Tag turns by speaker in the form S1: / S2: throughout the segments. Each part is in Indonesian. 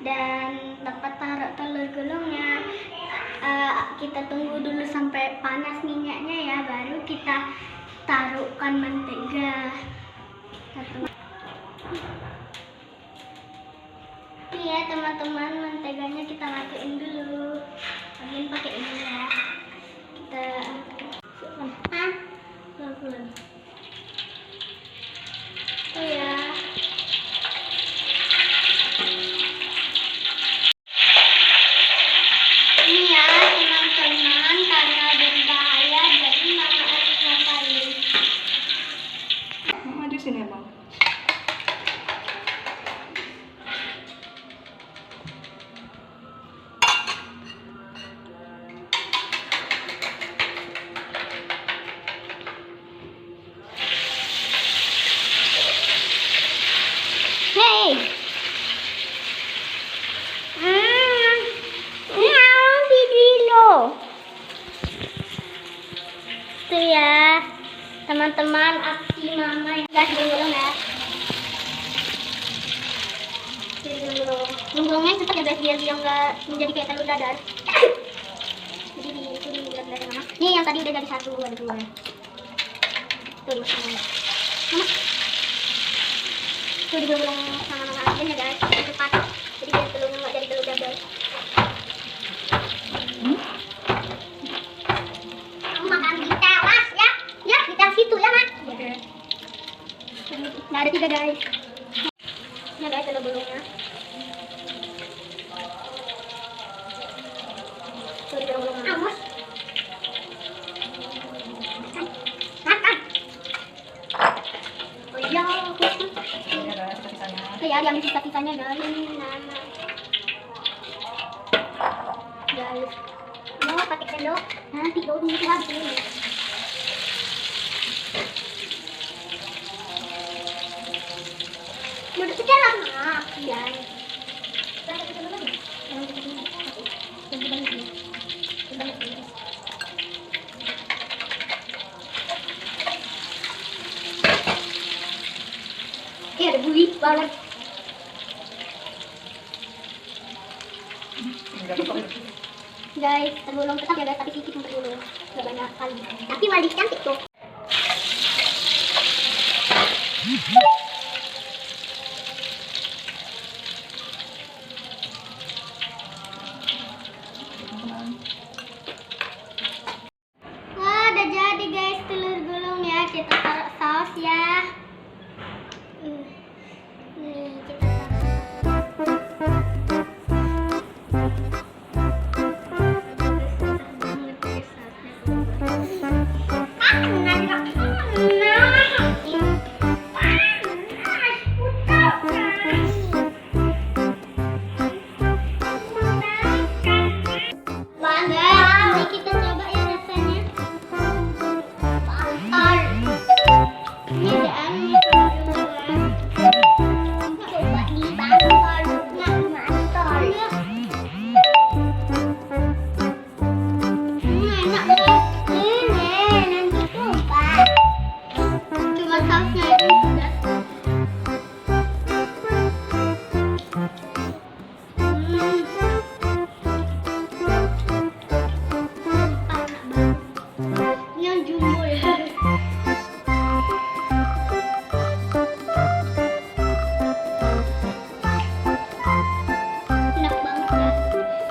S1: dan dapat taruh telur gulungnya. Kita tunggu dulu sampai panas minyaknya ya, baru kita taruhkan mentega. Ini ya teman-teman, menteganya kita masukin dulu. Bagian pakai ini ya. Kita pelan-pelan. Oh ya. Ini ya teman-teman, karena berbahaya jadi mama harus ngapain.
S2: Maju sini bang.
S1: Hey. Itu ya teman-teman, aksi mama yang gas dulu ya. Gulungnya cepat ya guys, biar dia nggak menjadi kayak telur dadar. Jadi itu di dadar mama. Nih yang tadi udah jadi satu, ada dua. Tuh dimasukin mama. Tuh digulung sama mama aja ya guys, cepat. Jadi biar telurnya nggak jadi telur dadar. Makan di teras ya, ya di teras situ ya mak.
S2: Oke.
S1: Nah ada 3 guys. Ya guys, telur gulungnya. Tuh digulung-gulung. Awas. Makan. Oh iya.
S2: Ini ada sisanya.
S1: Ya diambil sisa-sisanya guys. Guys. Mau pakai sendok. Nanti dulu itu habis. Udah sudah lama. Iya. Iya, ada buih banget. Guys, tergulung tetap ya guys, tapi sedikit yang tergulung. Gak banyak kali. Tapi malah cantik tuh. Wah, udah jadi guys telur gulung ya. Kita taruh saus ya. Nih, kita kita coba ya rasanya. Ini ada aneh. Coba dibangkol, nggak mantol. Enak banget. Ini nanti coba. Cuma sausnya itu sudah. Yang jumbo ya. Enak banget ya.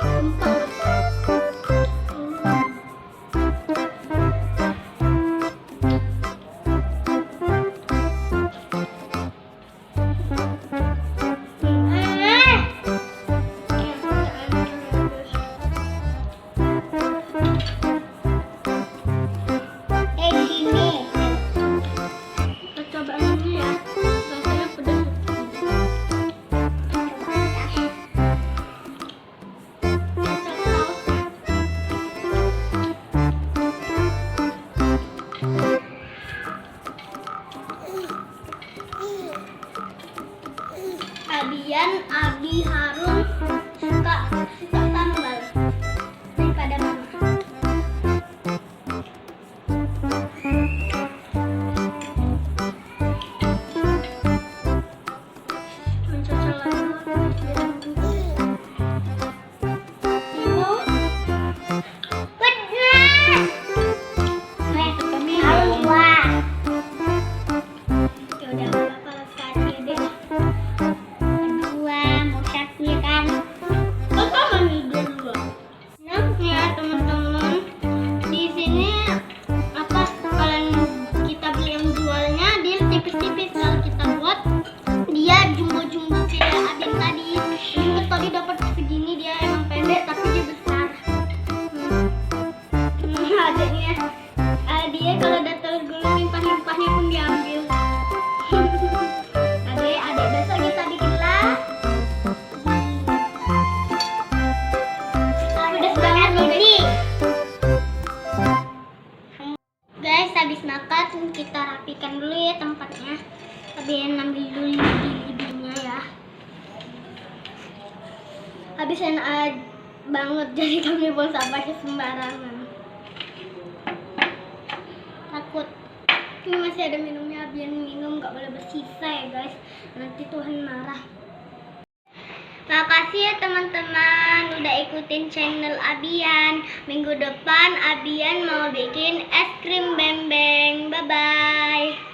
S1: Sumpah. Sini. Kita coba dulu ya. Rasanya pedas. Abi Harun suka sambal daripada mama. Mencocol lagi. kehabisan air banget, jadi kami buang sampahnya sembarangan. Takut. Ini masih ada minumnya, biar minum nggak boleh bersisa ya guys. Nanti Tuhan marah. Makasih ya teman-teman udah ikutin channel Abian. Minggu depan Abian mau bikin es krim bembeng. Bye-bye.